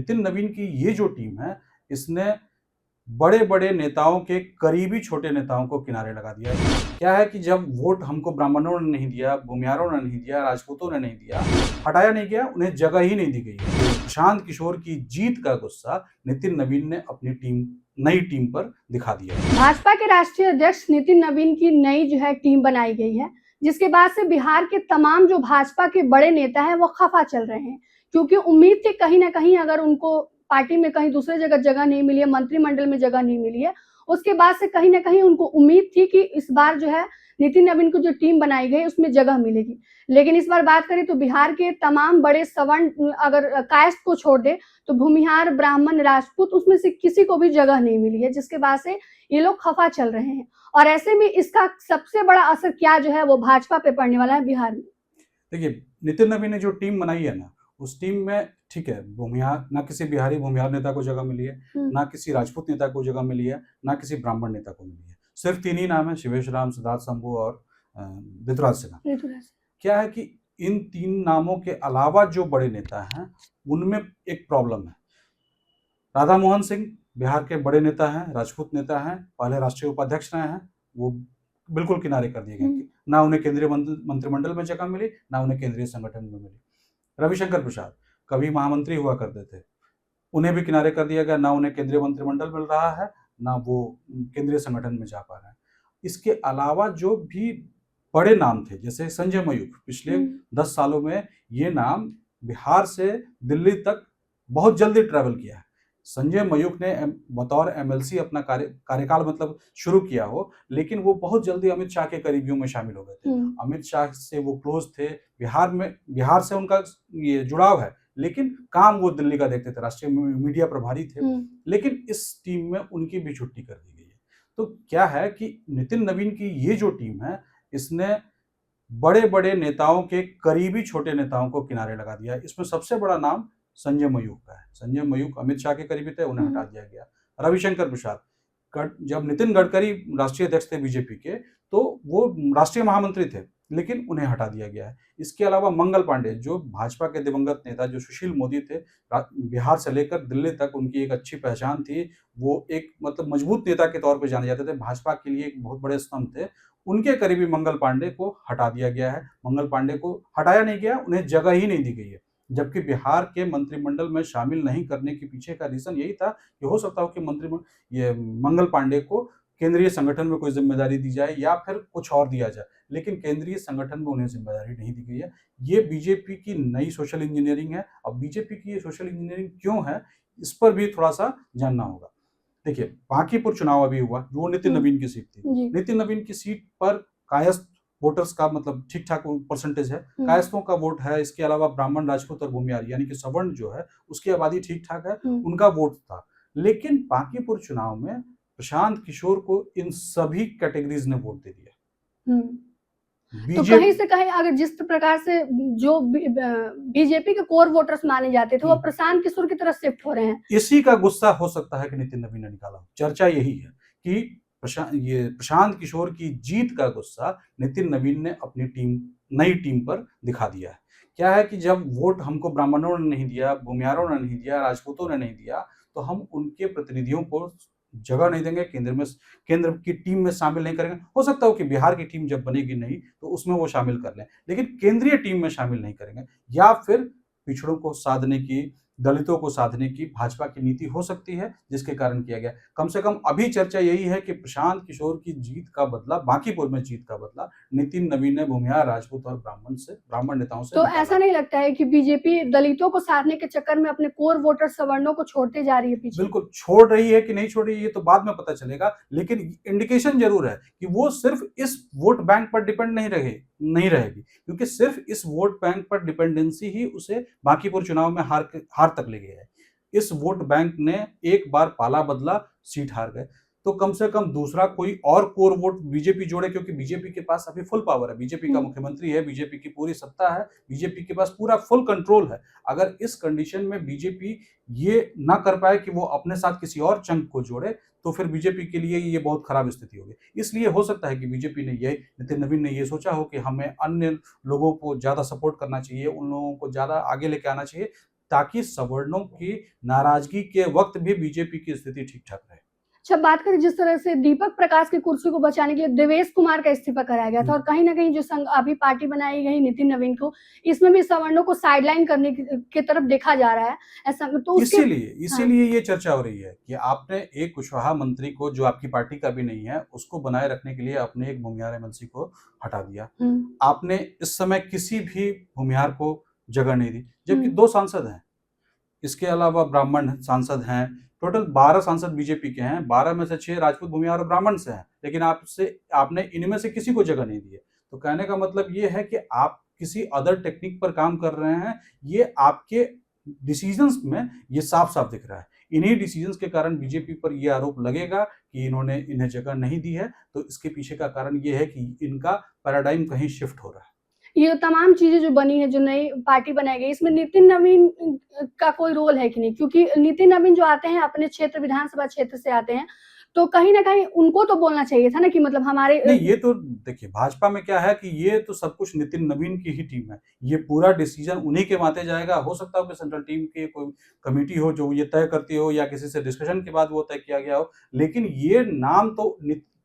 नितिन नवीन की ये जो टीम है, इसने बड़े-बड़े नेताओं के करीबी छोटे नेताओं को किनारे लगा दिया है। क्या है कि जब वोट हमको ब्राह्मणों ने नहीं दिया, भूमिहारों ने नहीं दिया, राजपूतों ने नहीं दिया, हटाया नहीं गया, उन्हें जगह ही नहीं दी गई है। प्रशांत किशोर की जीत का गुस्सा नितिन नवीन ने अपनी नई टीम पर दिखा दिया है। भाजपा के राष्ट्रीय अध्यक्ष नितिन नवीन की नई जो है टीम बनाई गई है, जिसके बाद से बिहार के तमाम जो भाजपा के बड़े नेता हैं वो खफा चल रहे हैं, क्योंकि उम्मीद थी कहीं ना कहीं अगर उनको पार्टी में कहीं दूसरे जगह नहीं मिली है, मंत्रिमंडल में जगह नहीं मिली है, उसके बाद से कहीं ना कहीं उनको उम्मीद थी कि इस बार जो है नितिन नवीन को जो टीम बनाई गई उसमें जगह मिलेगी। लेकिन इस बार बात करें तो बिहार के तमाम बड़े सवर्ण अगर कास्ट को छोड़ दे तो भूमिहार, ब्राह्मण, राजपूत उसमें से किसी को भी जगह नहीं मिली है, जिसके बाद से ये लोग खफा चल रहे हैं। और ऐसे में इसका सबसे बड़ा असर क्या जो है वो भाजपा पे पड़ने वाला है बिहार में। देखिए, नितिन नवीन ने जो टीम बनाई है ना, उस टीम में ठीक है, भूमिहार ना किसी बिहारी भूमिहार नेता को जगह मिली है, ना किसी राजपूत नेता को जगह मिली है, ना किसी ब्राह्मण नेता को मिली है। सिर्फ 3 ही नाम है, शिवेश राम, सिद्धार्थ शंभू और ऋतुराज सिन्हा। क्या है कि इन 3 नामों के अलावा जो बड़े नेता हैं, उनमें एक प्रॉब्लम है। राधा मोहन सिंह बिहार के बड़े नेता हैं, राजपूत नेता हैं, पहले राष्ट्रीय उपाध्यक्ष रहे हैं, वो बिल्कुल किनारे कर दिए गए। ना उन्हें केंद्रीय मंत्रिमंडल में जगह मिली, ना उन्हें केंद्रीय संगठन में मिली। रविशंकर प्रसाद कभी महामंत्री हुआ करते थे, उन्हें भी किनारे कर दिया गया, ना उन्हें केंद्रीय मंत्रिमंडल मिल रहा है, ना वो केंद्रीय संगठन में जा पा रहे हैं। इसके अलावा जो भी बड़े नाम थे, जैसे संजय मयूख, पिछले 10 सालों में ये नाम बिहार से दिल्ली तक बहुत जल्दी ट्रैवल किया है। संजय मयूख ने बतौर एमएलसी अपना कार्यकाल मतलब शुरू किया हो, लेकिन वो बहुत जल्दी अमित शाह के करीबियों में शामिल हो गए थे। अमित शाह से वो क्लोज थे, बिहार से उनका ये जुड़ाव है, लेकिन काम वो दिल्ली का देखते थे, राष्ट्रीय मीडिया प्रभारी थे। लेकिन इस टीम में उनकी भी छुट्टी कर दी गई है। तो क्या है कि नितिन नवीन की ये जो टीम है, इसने बड़े-बड़े नेताओं के करीबी छोटे नेताओं को किनारे लगा दिया है। इसमें सबसे बड़ा नाम संजय मयूख का है। संजय मयूख अमित शाह के करीबी थे, उन्हें हटा दिया गया। रविशंकर प्रसाद, जब नितिन गडकरी राष्ट्रीय अध्यक्ष थे बीजेपी के, तो वो राष्ट्रीय महामंत्री थे, लेकिन उन्हें हटा दिया गया है। इसके अलावा मंगल पांडे, जो भाजपा के दिवंगत नेता, जो सुशील मोदी थे, बिहार से लेकर दिल्ली तक उनकी एक अच्छी पहचान थी। वो एक मतलब मजबूत नेता के तौर पे जाने जाते थे, भाजपा के लिए एक बहुत बड़े स्तंभ थे। उनके करीबी मंगल पांडे को हटा दिया गया है। मंगल पांडे को हटाया नहीं गया, उन्हें जगह ही नहीं दी गई है। जबकि बिहार के मंत्रिमंडल में शामिल नहीं करने के पीछे का रीजन यही था कि हो सकता हो कि ये मंगल पांडे को केंद्रीय संगठन में कोई जिम्मेदारी दी जाए या फिर कुछ और दिया जाए, लेकिन केंद्रीय संगठन में उन्हें जिम्मेदारी नहीं दी गई है। ये बीजेपी की नई सोशल इंजीनियरिंग है। अब बीजेपी की ये सोशल इंजीनियरिंग क्यों है, इस पर भी थोड़ा सा जानना होगा। देखिए, बांकीपुर चुनाव अभी हुआ, वो नितिन नवीन की सीट थी। नितिन नवीन की सीट पर कायस्थ वोटर्स का मतलब ठीक-ठाक परसेंटेज है, कायस्थों का वोट है। इसके अलावा ब्राह्मण, राजपूत और भूमिहार यानी कि सवर्ण जो है, उसकी आबादी ठीक-ठाक है, उनका वोट था। लेकिन बांकीपुर चुनाव में प्रशांत किशोर को इन सभी कैटेगरीज ने वोट दे दिया। तो कहीं से कहीं अगर जिस प्रकार से जो बीजेपी के कोर वोटर्स माने जाते थे वो प्रशांत किशोर की तरफ शिफ्ट हो रहे हैं। इसी का गुस्सा हो सकता है कि नितिन नवीन ने निकाला। चर्चा यही है कि प्रशांत किशोर की जीत का गुस्सा नितिन नवीन ने अपनी नई टीम पर दिखा दिया है। क्या है कि जब वोट हमको ब्राह्मणों ने नहीं दिया, भूमिहारों ने नहीं दिया, राजपूतों ने नहीं दिया, तो हम उनके प्रतिनिधियों को जगह नहीं देंगे, केंद्र की टीम में शामिल नहीं करेंगे। हो सकता हो कि बिहार की टीम जब बनेगी नहीं तो उसमें वो शामिल कर लें, लेकिन केंद्रीय टीम में शामिल नहीं करेंगे। या फिर पिछड़ों को साधने की, दलितों को साधने की भाजपा की नीति हो सकती है, जिसके कारण किया गया। कम से कम अभी चर्चा यही है कि प्रशांत किशोर की जीत का बदला, बांकीपुर में जीत का बदला नितिन नवीन ने भूमिहार, राजपूत और ब्राह्मण नेताओं से तो ऐसा नहीं लगता है कि बीजेपी दलितों को साधने के चक्कर में अपने कोर वोटर सवर्णों को छोड़ते जा रही है पीछे? बिल्कुल छोड़ रही है कि नहीं छोड़ रही है ये तो बाद में पता चलेगा, लेकिन इंडिकेशन जरूर है कि वो सिर्फ इस वोट बैंक पर डिपेंड नहीं रहेगी, क्योंकि सिर्फ इस वोट बैंक पर डिपेंडेंसी ही उसे बांकीपुर चुनाव में हार तक ले गया है। इस वोट बैंक ने एक बार पाला बदला, सीट हार गए, तो कम से कम दूसरा कोई और कोर वोट बीजेपी जोड़े, क्योंकि बीजेपी के पास अभी फुल पावर है, बीजेपी का मुख्यमंत्री है, बीजेपी की पूरी सत्ता है, बीजेपी के पास पूरा फुल कंट्रोल है। अगर इस कंडीशन में बीजेपी ये ना कर पाए कि वो अपने साथ किसी और चंक को जोड़े, तो फिर बीजेपी के लिए ये बहुत खराब स्थिति होगी। इसलिए हो सकता है कि बीजेपी ने नितिन नवीन ने ये सोचा हो कि हमें अन्य लोगों को ज्यादा सपोर्ट करना चाहिए, उन लोगों को ज्यादा आगे लेके आना चाहिए, ताकि सवर्णों की नाराजगी के वक्त भी बीजेपी की स्थिति ठीक ठाक रहे। अच्छा, बात करें जिस तरह से दीपक प्रकाश की कुर्सी को बचाने के लिए देवेश कुमार का इस्तीफा कराया गया था और कहीं ना कहीं जो संघ अभी पार्टी बनाई गई नितिन नवीन को, इसमें भी सवर्णों को साइडलाइन करने की तरफ देखा जा रहा है, ऐसा तो उसके इसीलिए ये चर्चा हो रही है कि आपने एक कुशवाहा मंत्री को, जो आपकी पार्टी का भी नहीं है, उसको बनाए रखने के लिए अपने एक भूमिहार एमएलसी को हटा दिया। आपने इस समय किसी भी भूमिहार को जगह नहीं दी, जबकि 2 सांसद हैं, इसके अलावा ब्राह्मण सांसद हैं। टोटल 12 सांसद बीजेपी के हैं, 12 में से 6 राजपूत, भूमिहार और ब्राह्मण से हैं, लेकिन आपने इनमें से किसी को जगह नहीं दी है। तो कहने का मतलब ये है कि आप किसी अदर टेक्निक पर काम कर रहे हैं। ये आपके डिसीजंस में ये साफ-साफ दिख रहा है। इन्हीं डिसीजंस के कारण बीजेपी पर ये आरोप लगेगा कि इन्होंने इन्हें जगह नहीं दी है, तो इसके पीछे का कारण ये है कि इनका पैराडाइम कहीं शिफ्ट हो रहा है। ये तमाम चीजें जो बनी है, जो नई पार्टी बनाई गई, इसमें नितिन नवीन का कोई रोल है कि नहीं? क्योंकि नितिन नवीन जो आते हैं अपने क्षेत्र, विधानसभा क्षेत्र से आते हैं, तो कहीं ना कहीं उनको तो बोलना चाहिए था ना कि मतलब हमारे नहीं, ये तो देखिए, भाजपा में क्या है कि ये तो सब कुछ नितिन नवीन की ही टीम है। ये पूरा डिसीजन उन्हीं के माथे जाएगा। हो सकता हो कि सेंट्रल टीम की कोई कमेटी हो जो ये तय करती हो, या किसी से डिस्कशन के बाद वो तय किया गया हो, लेकिन ये नाम तो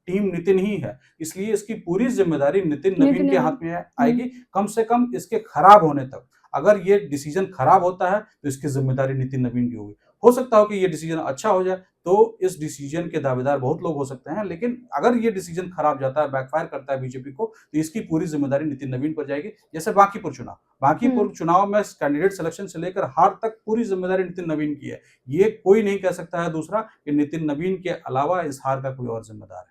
टीम नितिन ही है, इसलिए इसकी पूरी जिम्मेदारी नितिन नवीन के हाथ में आएगी। कम से कम इसके खराब होने तक, अगर ये डिसीजन खराब होता है तो इसकी जिम्मेदारी नितिन नवीन की होगी। हो सकता हो कि ये डिसीजन अच्छा हो जाए, तो इस डिसीजन के दावेदार बहुत लोग हो सकते हैं, लेकिन अगर ये डिसीजन खराब जाता है, बैकफायर करता है बीजेपी को, तो इसकी पूरी जिम्मेदारी नितिन नवीन पर जाएगी। जैसे बांकीपुर चुनाव में कैंडिडेट सिलेक्शन से लेकर हार तक पूरी जिम्मेदारी नितिन नवीन की है। ये कोई नहीं कह सकता है दूसरा कि नितिन नवीन के अलावा इस हार का कोई और जिम्मेदार है।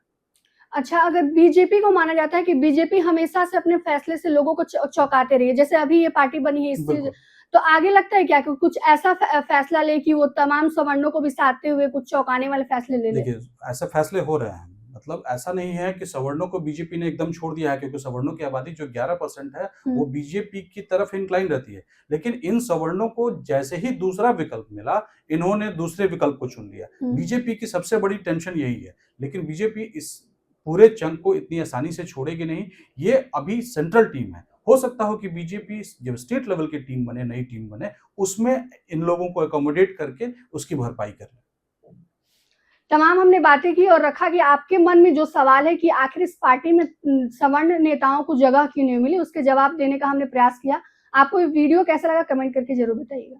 अच्छा, अगर बीजेपी को माना जाता है कि बीजेपी हमेशा से अपने फैसले से लोगों को चौंकाते रही है, जैसे अभी ये पार्टी बनी है इससे, तो आगे लगता है क्या कि कुछ ऐसा फैसला ले कि वो तमाम सवर्णों को भी साधते हुए कुछ चौंकाने वाले फैसले ले ले? देखिए, ऐसे फैसले हो रहे हैं, मतलब ऐसा नहीं है कि सवर्णों को बीजेपी ने एकदम छोड़ दिया है, क्योंकि सवर्णों की आबादी जो 11% है, वो बीजेपी की तरफ इंक्लाइन रहती है। लेकिन इन सवर्णों को जैसे ही दूसरा विकल्प मिला, इन्होंने दूसरे विकल्प को चुन लिया। बीजेपी की सबसे बड़ी टेंशन यही है, लेकिन बीजेपी इस पूरे चंक को इतनी आसानी से छोड़ेगी नहीं। ये अभी सेंट्रल टीम है। हो सकता हो कि बीजेपी जब स्टेट लेवल की टीम बने, नई टीम बने, उसमें इन लोगों को अकोमोडेट करके उसकी भरपाई कर ले। तमाम हमने बातें की और रखा कि आपके मन में जो सवाल है कि आखिर इस पार्टी में सवर्ण नेताओं को जगह क्यों नहीं मिली, उसके जवाब देने का हमने प्रयास किया। आपको ये वीडियो कैसा लगा कमेंट करके जरूर बताइएगा।